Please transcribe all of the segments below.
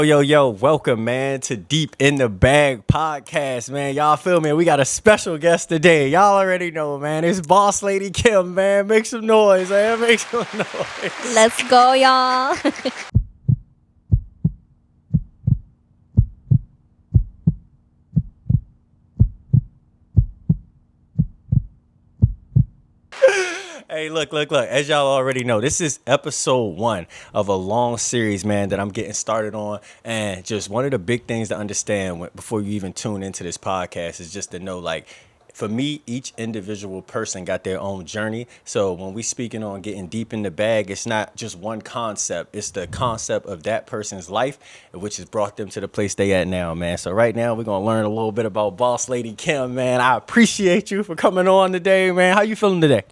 Yo, welcome, man, to Deep in the Bag podcast, man. Y'all feel me? We got a special guest today. Y'all already know, man. It's Boss Lady Kim, man. Make some noise, man. Make some noise. Let's go, y'all. Hey, look. As y'all already know, this is episode 1 of a long series, man, that I'm getting started on. And just one of the big things to understand before you even tune into this podcast is just to know, like, for me, each individual person got their own journey. So when we speaking on getting deep in the bag, it's not just one concept. It's the concept of that person's life, which has brought them to the place they at now, man. So right now, we're going to learn a little bit about Boss Lady Kim, man. I appreciate you for coming on today, man. How you feeling today?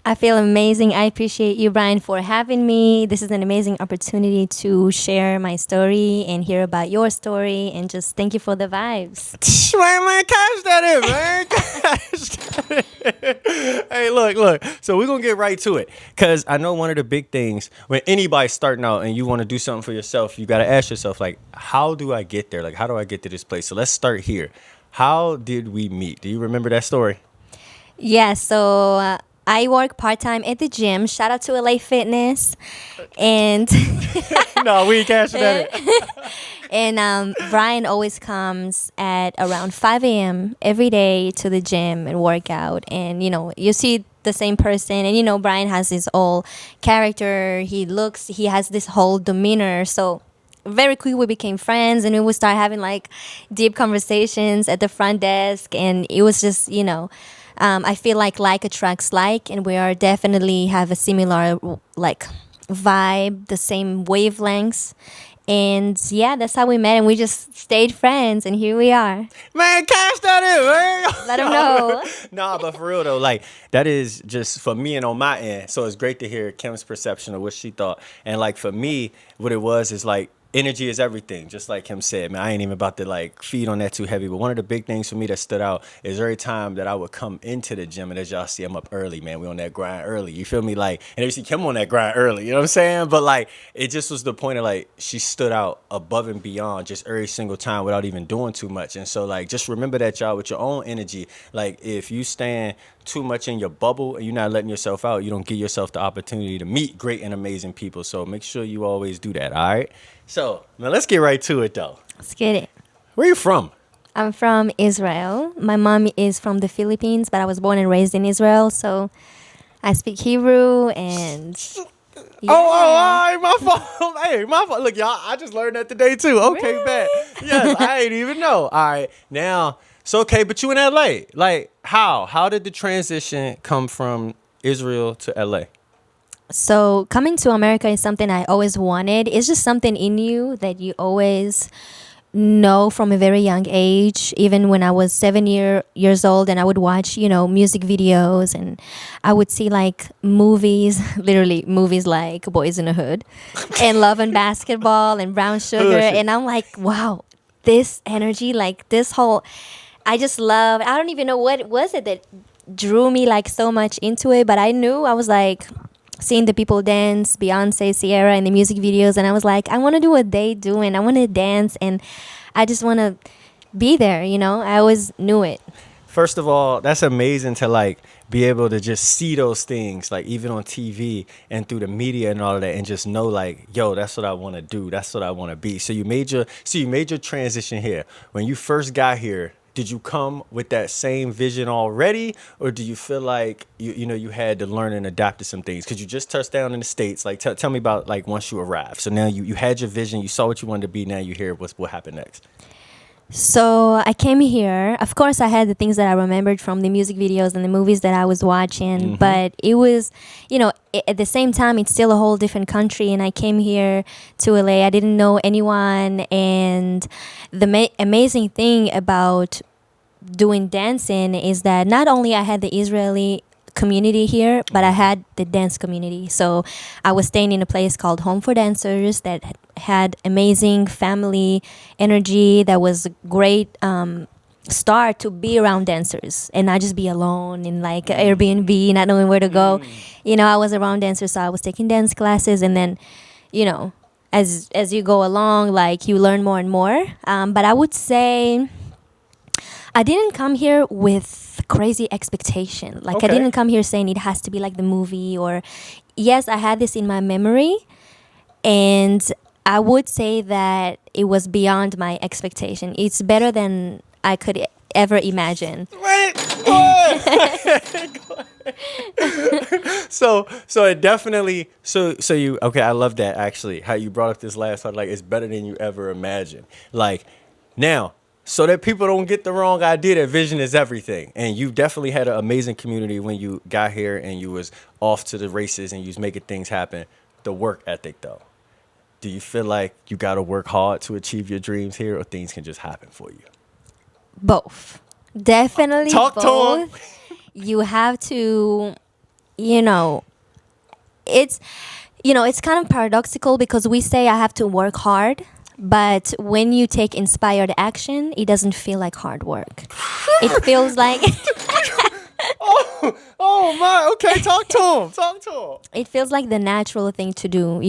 I feel amazing. I appreciate you, Brian, for having me. This is an amazing opportunity to share my story and hear about your story. And just thank you for the vibes. Man, cash that in, man. Cash that in. Hey, look. So we're going to get right to it. Because I know one of the big things, when anybody's starting out and you want to do something for yourself, you got to ask yourself, like, how do I get there? Like, how do I get to this place? So let's start here. How did we meet? Do you remember that story? Yeah, so... I work part-time at the gym. Shout out to LA Fitness. And no, we ain't cashing that in. And Brian always comes at around 5 a.m. every day to the gym and work out. And, you see the same person. And, Brian has his whole character. He has this whole demeanor. So very quick we became friends, and we would start having like deep conversations at the front desk. And it was just, I feel like attracts like, and we are definitely have a similar like vibe, the same wavelengths. And yeah, that's how we met, and we just stayed friends, and here we are. Man, cash that in, man. Let them know. Nah, but for real though, like that is just for me and on my end. So it's great to hear Kim's perception of what she thought. And like for me, what it was is like, energy is everything, just like Kim said, man. I ain't even about to like feed on that too heavy. But one of the big things for me that stood out is every time that I would come into the gym, and as y'all see, I'm up early, man. We on that grind early. You feel me? Like, and you see Kim on that grind early, you know what I'm saying? But like, it just was the point of like, she stood out above and beyond just every single time without even doing too much. And so like, just remember that, y'all, with your own energy. Like, if you stand too much in your bubble and you're not letting yourself out, you don't give yourself the opportunity to meet great and amazing people. So make sure you always do that, all right? So, now let's get right to it, though. Let's get it. Where are you from? I'm from Israel. My mom is from the Philippines, but I was born and raised in Israel, so I speak Hebrew and... Yeah. Oh, my fault. Hey, my fault. Look, y'all, I just learned that today, too. Okay, Really? bet. Yes, I ain't even know. All right, now, so, okay, but you in L.A. Like, how? How did the transition come from Israel to L.A.? So coming to America is something I always wanted. It's just something in you that you always know from a very young age. Even when I was 7 years old, and I would watch, music videos, and I would see like movies, literally movies like Boys in the Hood and Love and Basketball and Brown Sugar. And I'm like, wow, this energy, like this whole, I just love, I don't even know what was it that drew me like so much into it, but I knew I was like, seeing the people dance, Beyonce, Sierra in the music videos, and I was like, I want to do what they do, and I want to dance, and I just want to be there, I always knew it. First of all, that's amazing to like be able to just see those things, like even on TV and through the media and all of that, and just know like, yo, that's what I want to do. That's what I want to be. So you made your transition here. When you first got here, did you come with that same vision already, or do you feel like you had to learn and adapt to some things? Because you just touched down in the States. Like, tell me about like once you arrived. So now you had your vision, you saw what you wanted to be. Now you're here. What happened next? So I came here. Of course, I had the things that I remembered from the music videos and the movies that I was watching. Mm-hmm. But it was, at the same time, it's still a whole different country. And I came here to LA. I didn't know anyone. And the amazing thing about doing dancing is that not only I had the Israeli community here, but I had the dance community. So I was staying in a place called Home for Dancers that had amazing family energy. That was a great start to be around dancers and not just be alone in like Airbnb, not knowing where to go. I was around dancers, so I was taking dance classes, and then, as you go along, like you learn more and more. But I would say I didn't come here with crazy expectation. Like I Okay. didn't come here saying it has to be like the movie or yes, I had this in my memory and I would say that it was beyond my expectation. It's better than I could ever imagine. Wait, what? So it definitely so you okay, I love that actually. How you brought up this last part, like it's better than you ever imagined. Like now, so that people don't get the wrong idea that vision is everything. And you definitely had an amazing community when you got here and you was off to the races and you was making things happen. The work ethic though. Do you feel like you gotta work hard to achieve your dreams here or things can just happen for you? Both. Definitely Talk to both. 'em. You have to, you know, it's it's kind of paradoxical because we say I have to work hard, but when you take inspired action, it doesn't feel like hard work. It feels like Oh my, okay, talk to him. Talk to him. it feels like the natural thing to do.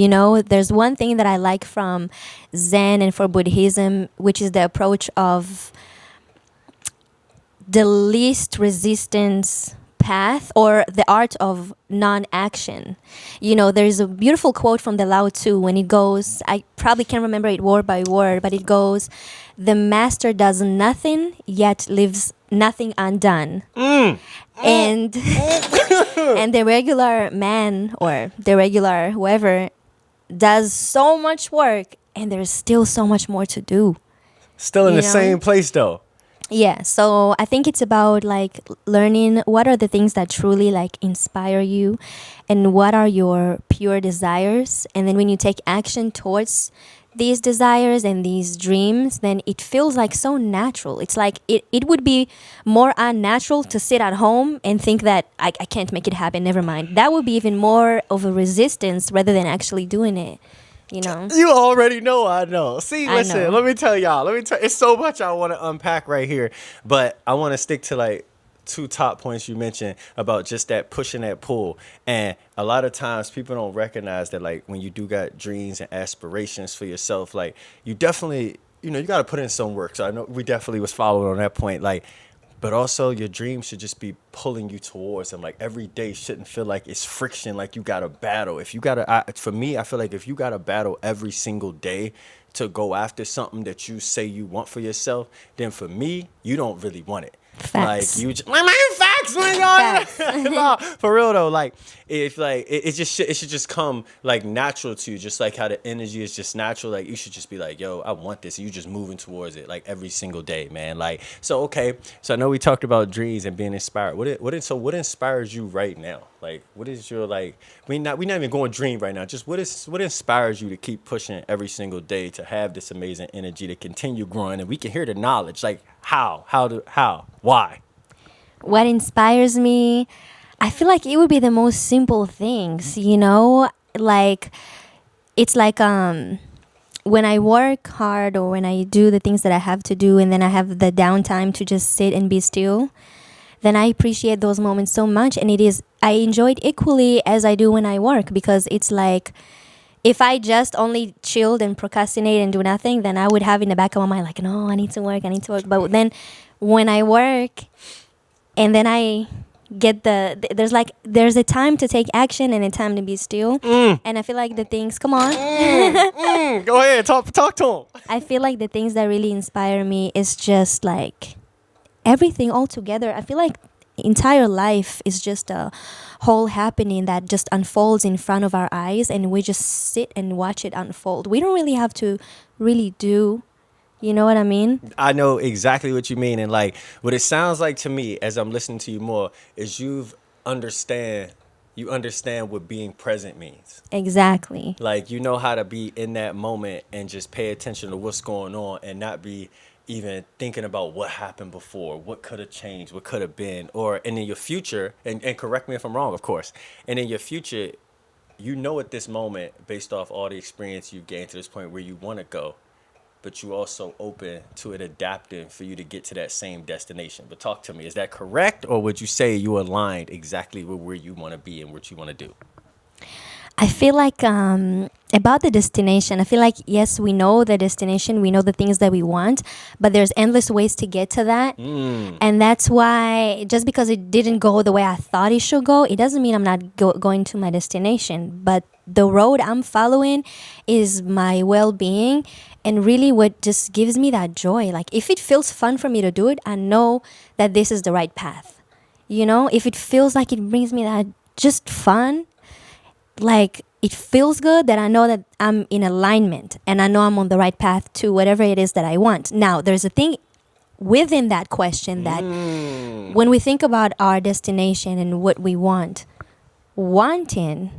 There's one thing that I like from Zen and for Buddhism, which is the approach of the least resistance path or the art of non-action. There's a beautiful quote from the Lao Tzu when it goes, I probably can't remember it word by word, but it goes, the master does nothing yet leaves nothing undone. And and the regular man or the regular whoever does so much work and there's still so much more to do. Still in You the know? same place though. Yeah, so I think it's about like learning what are the things that truly like inspire you and what are your pure desires. And then when you take action towards these desires and these dreams, then it feels like so natural. It's like it would be more unnatural to sit at home and think that I can't make it happen, never mind. That would be even more of a resistance rather than actually doing it, you know? You already know I know. See, I listen, know. let me tell y'all. It's so much I want to unpack right here, but I want to stick to like two top points you mentioned about just that push and that pull. And a lot of times people don't recognize that like when you do got dreams and aspirations for yourself, like you definitely, you got to put in some work. So I know we definitely was following on that point. Like, but also your dreams should just be pulling you towards them. Like every day shouldn't feel like it's friction, like you got to battle. If you got to, for me, I feel like if you got to battle every single day to go after something that you say you want for yourself, then for me, you don't really want it. Facts. Like you just, man, facts, man. Facts. No, for real though, like if like it should just come like natural to you, just like how the energy is just natural. Like you should just be like, yo, I want this. And you just moving towards it like every single day, man. Like so, okay. So I know we talked about dreams and being inspired. What inspires you right now? Like what is your like? We not even going dream right now. Just what inspires you to keep pushing every single day to have this amazing energy to continue growing, and we can hear the knowledge. Like how, why? What inspires me, I feel like it would be the most simple things, like it's like when I work hard or when I do the things that I have to do and then I have the downtime to just sit and be still, then I appreciate those moments so much, and I enjoy it equally as I do when I work, because it's like if I just only chilled and procrastinate and do nothing, then I would have in the back of my mind like, no, I need to work. But then when I work and then I get there's a time to take action and a time to be still. And I feel like the things, come on. Go ahead, talk to him. I feel like the things that really inspire me is just like everything all together. I feel like entire life is just a whole happening that just unfolds in front of our eyes, and we just sit and watch it unfold. We don't really have to really do, you know what I mean? I know exactly what you mean, and like what it sounds like to me as I'm listening to you more is you understand what being present means. Exactly. Like you know how to be in that moment and just pay attention to what's going on and not be even thinking about what happened before, what could have changed, what could have been, and in your future, and correct me if I'm wrong, of course, and in your future, at this moment, based off all the experience you've gained to this point where you want to go, but you also open to it adapting for you to get to that same destination. But talk to me, is that correct, or would you say you aligned exactly with where you want to be and what you want to do? I feel like about the destination, I feel like yes, we know the destination, we know the things that we want, but there's endless ways to get to that. And that's why just because it didn't go the way I thought it should go, it doesn't mean I'm not going to my destination. But the road I'm following is my well-being and really what just gives me that joy. Like if it feels fun for me to do it, I know that this is the right path. You know, if it feels like it brings me that just fun, like it feels good, that I know that I'm in alignment and I know I'm on the right path to whatever it is that I want. Now, there's a thing within that question that when we think about our destination and what we want, wanting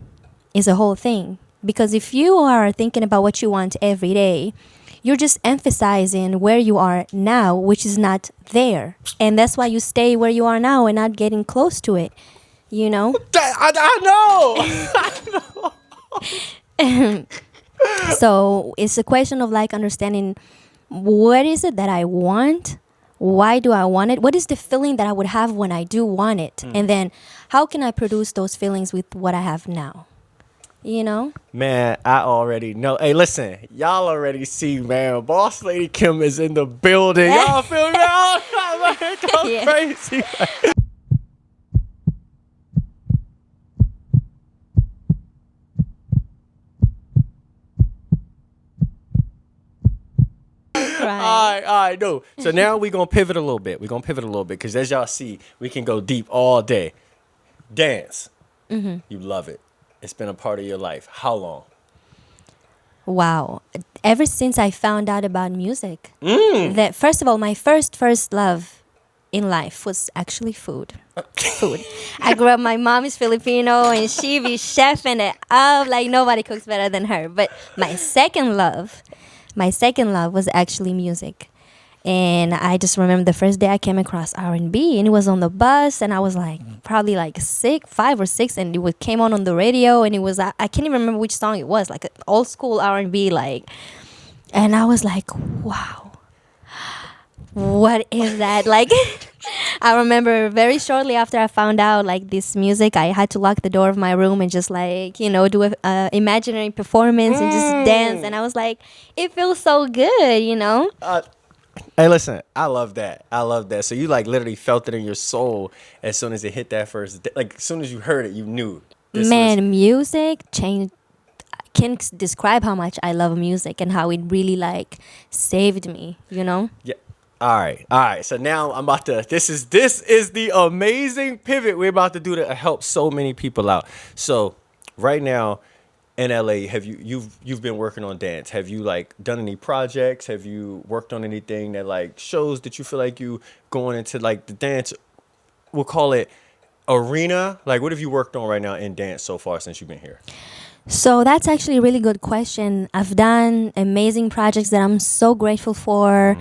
is a whole thing. Because if you are thinking about what you want every day, you're just emphasizing where you are now, which is not there. And that's why you stay where you are now and not getting close to it, you know? I know. So it's a question of like understanding what is it that I want? Why do I want it? What is the feeling that I would have when I do want it? And then how can I produce those feelings with what I have now? You know? Man, I already know. Hey, listen, y'all already see, man. Boss Lady Kim is in the building. Y'all feel me? Oh, go Yeah. crazy. Right. All right, no. So now we're going to pivot a little bit. We're going to pivot a little bit because as y'all see, we can go deep all day. Dance. You love it. It's been a part of your life. How long? Wow. Ever since I found out about music, that first of all, my first love in life was actually food. Food. I grew up, my mom is Filipino and she be chefing it up like nobody cooks better than her. But my second love was actually music. And I just remember the first day I came across R&B and it was on the bus and I was like probably like 5 or 6 and it came on the radio and it was I can't even remember which song it was, like an old school R&B like, and I was like, wow, what is that? Like I remember very shortly after I found out like this music, I had to lock the door of my room and just like, you know, do a imaginary performance and just dance. And I was like, it feels so good, you know? Hey, listen, I love that. I love that. So you like literally felt it in your soul as soon as it hit that first, like as soon as you heard it, you knew. Music changed. I can't describe how much I love music and how it really like saved me, you know? Yeah. All right. So now I'm about to. This is the amazing pivot we're about to do to help so many people out. So right now in LA, have you've been working on dance? Have you like done any projects? Have you worked on anything that like shows that you feel like you going into like the dance? We'll call it arena. Like what have you worked on right now in dance so far since you've been here? So that's actually a really good question. I've done amazing projects that I'm so grateful for.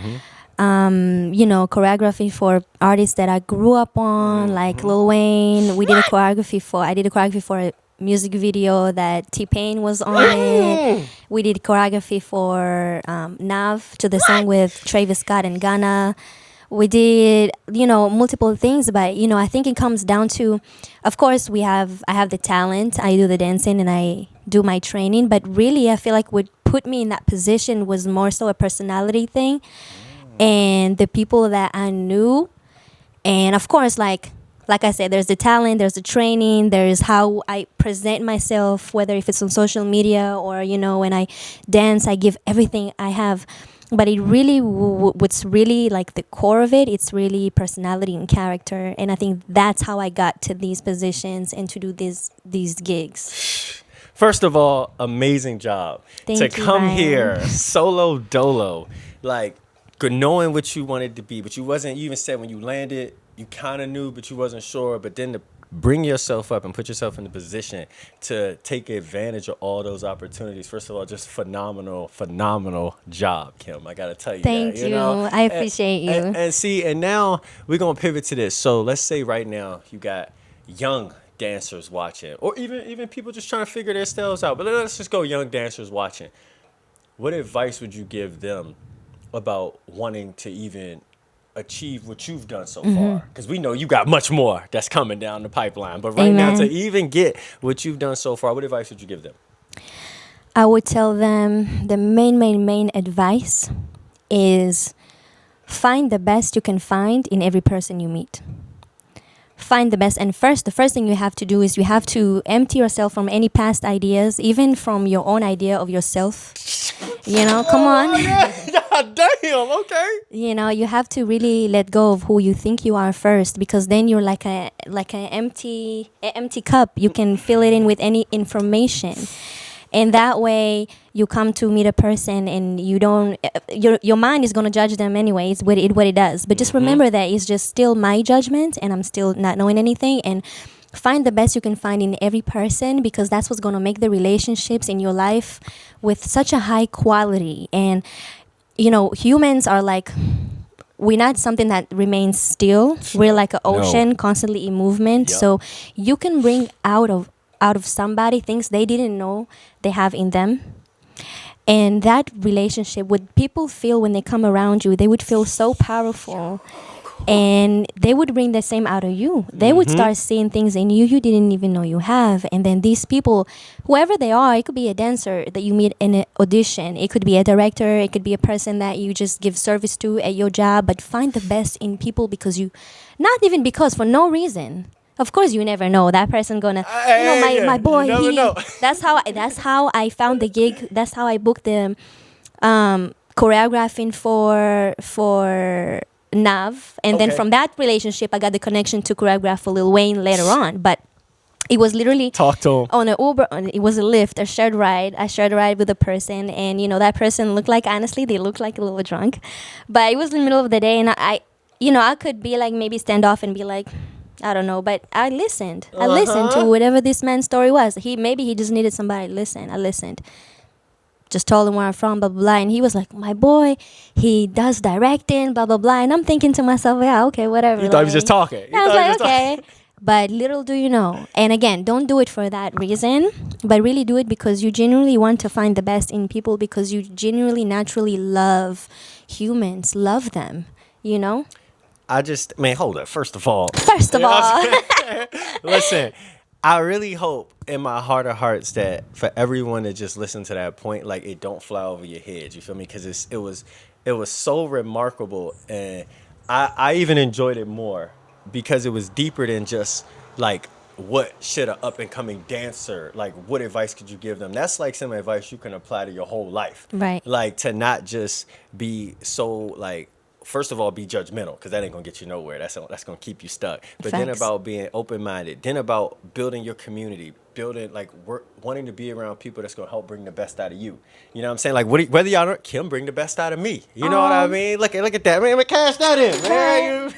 You know, choreography for artists that I grew up on, like Lil Wayne. I did a choreography for a music video that T-Pain was on it. We did choreography for Nav to the song with Travis Scott and Ghana. We did, you know, multiple things, but you know, I think it comes down to, of course, I have the talent. I do the dancing and I do my training, but really, I feel like what put me in that position was more so a personality thing. And the people that I knew, and of course, like I said, there's the talent, there's the training, there's how I present myself, whether if it's on social media or, you know, when I dance, I give everything I have. But it really, what's really like the core of it, it's really personality and character. And I think that's how I got to these positions and to do these gigs. First of all, amazing job. Thank to you, come Ryan. here solo dolo, like knowing what you wanted to be, but you even said when you landed, you kind of knew, but you wasn't sure. But then to bring yourself up and put yourself in the position to take advantage of all those opportunities. First of all, just phenomenal job, Kim. I got to tell you Thank that. you. Know? I appreciate you. And now we're going to pivot to this. So let's say right now you got young dancers watching, or even people just trying to figure their styles out. But let's just go young dancers watching. What advice would you give them about wanting to even achieve what you've done so Mm-hmm. far, because we know you got much more that's coming down the pipeline, but right now, to Amen. even get what you've done so far, what advice would you give them? I would tell them the main advice is find the best you can find in every person you meet. Find the best. And the first thing you have to do is you have to empty yourself from any past ideas, even from your own idea of yourself. Come on. God damn, okay. You have to really let go of who you think you are first, because then you're like an empty cup. You can fill it in with any information. And that way you come to meet a person and you don't, your mind is going to judge them anyway. It's what it does. But just remember that it's just still my judgment and I'm still not knowing anything. And find the best you can find in every person, because that's what's going to make the relationships in your life with such a high quality. And, humans are like, we're not something that remains still. We're like an ocean, constantly in movement. Yep. So you can bring out of somebody things they didn't know they have in them. And that relationship, what people feel when they come around you, they would feel so powerful. And they would bring the same out of you. They would start seeing things in you didn't even know you have. And then these people, whoever they are, it could be a dancer that you meet in an audition. It could be a director. It could be a person that you just give service to at your job. But find the best in people, because not even because, for no reason. Of course, you never know. That person gonna, my boy. You never know. That's how I found the gig. That's how I booked the choreographing for Nav, and then from that relationship, I got the connection to choreograph for Lil Wayne later on. But it was literally Talk to him. on an Uber. It was a Lyft, a shared ride. I shared a ride with a person, and that person looked like, honestly, they looked like a little drunk, but it was in the middle of the day, and I could be like, maybe stand off and be like, I don't know, but I listened. I listened to whatever this man's story was. Maybe he just needed somebody to listen. I listened. Just told him where I'm from, blah, blah, blah. And he was like, my boy, he does directing, blah, blah, blah. And I'm thinking to myself, yeah, okay, whatever. You thought he was just talking. I was like, okay. But little do you know. And again, don't do it for that reason, but really do it because you genuinely want to find the best in people, because you genuinely, naturally love humans, love them, Hold up. First of all. Listen, I really hope in my heart of hearts that for everyone to just listen to that point, like, it don't fly over your head. You feel me? Because it was so remarkable, and I even enjoyed it more because it was deeper than just like, what should an up and coming dancer, like, what advice could you give them? That's like some advice you can apply to your whole life, right? Like, to not just be so like, first of all, be judgmental, because that ain't gonna get you nowhere. That's gonna keep you stuck. But then about being open-minded, then about building your community, building like wanting to be around people that's gonna help bring the best out of you. You know what I'm saying? Like, whether y'all don't, Kim bring the best out of me. You know what I mean? Look at that, man. Cash that in, man.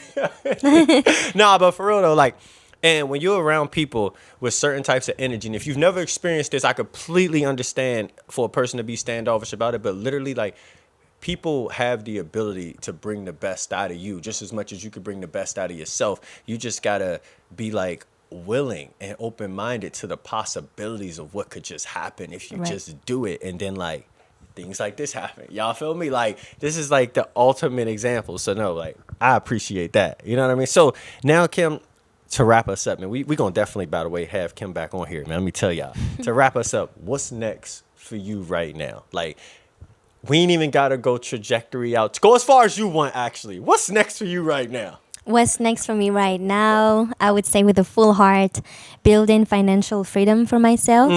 Nah, but for real though, like. And when you're around people with certain types of energy, and if you've never experienced this, I completely understand for a person to be standoffish about it. But literally, like, people have the ability to bring the best out of you just as much as you could bring the best out of yourself. You just gotta be like willing and open-minded to the possibilities of what could just happen if you just do it. And then like things like this happen. Y'all feel me? Like, this is like the ultimate example. So no, like, I appreciate that. You know what I mean? So now, Kim, to wrap us up, man, we gonna definitely, by the way, have Kim back on here, man. Let me tell y'all. To wrap us up, what's next for you right now? Like, we ain't even gotta go trajectory out. Go as far as you want, actually. What's next for you right now? What's next for me right now? I would say with a full heart, building financial freedom for myself,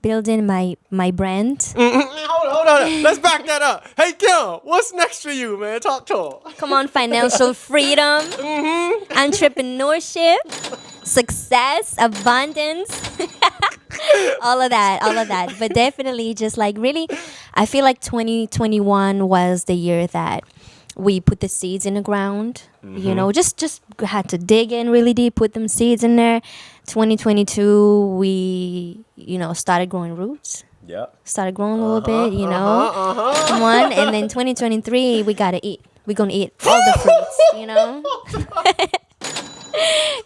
building my brand. Hold on. Let's back that up. Hey, Kim, what's next for you, man? Talk to him. Come on, financial freedom, entrepreneurship, success, abundance, all of that. But definitely just like really, I feel like 2021 was the year that we put the seeds in the ground, just had to dig in really deep, put them seeds in there. 2022, we, started growing roots. Yep. Started growing a little bit, Come on. And then 2023, we got to eat. We're going to eat all the fruits,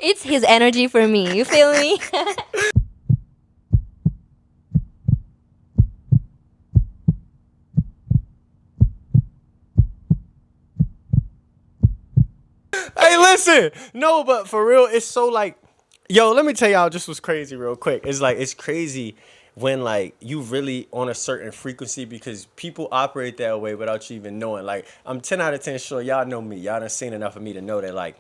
It's his energy for me. You feel me? Hey, listen. No, but for real, it's so like, yo, let me tell y'all just what's crazy real quick. It's like, it's crazy when like you really on a certain frequency because people operate that way without you even knowing. Like, I'm 10 out of 10 sure y'all know me. Y'all done seen enough of me to know that like,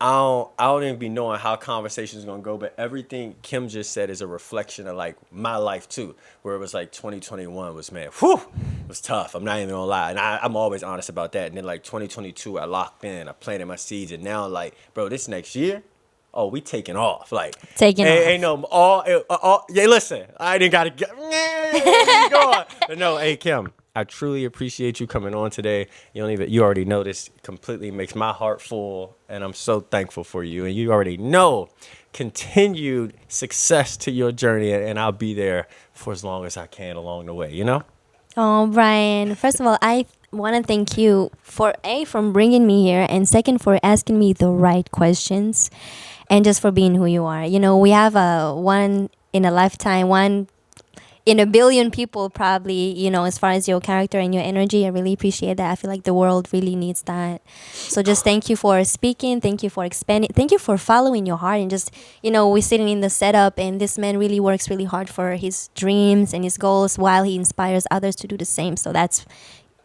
I don't even be knowing how conversations gonna go, but everything Kim just said is a reflection of like my life too, where it was like 2021 was, man, whew, it was tough. I'm not even gonna lie, and I'm always honest about that. And then like 2022, I locked in, I planted my seeds, and now like, bro, this next year, oh, we taking off. Like, Taking ain't off. no all. Yeah, listen, I didn't gotta get going. But no, hey Kim, I truly appreciate you coming on today. You already know this completely makes my heart full, and I'm so thankful for you. And you already know continued success to your journey, and I'll be there for as long as I can along the way. You know. Oh, Brian. First of all, I want to thank you for from bringing me here, and second for asking me the right questions, and just for being who you are. You know, we have a one in a lifetime, one in a billion people probably, you know, as far as your character and your energy. I really appreciate that. I feel like the world really needs that. So just thank you for speaking. Thank you for expanding. Thank you for following your heart. And just, you know, we're sitting in the setup, and this man really works really hard for his dreams and his goals while he inspires others to do the same. So that's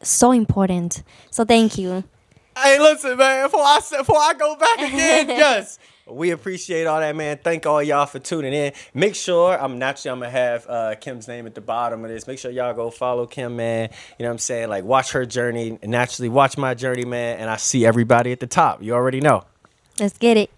so important. So thank you. Hey, listen, man. Before I go back again, yes. We appreciate all that, man. Thank all y'all for tuning in. Make sure I'm gonna have Kim's name at the bottom of this. Make sure y'all go follow Kim, man. You know what I'm saying? Like, watch her journey and naturally watch my journey, man. And I see everybody at the top. You already know. Let's get it.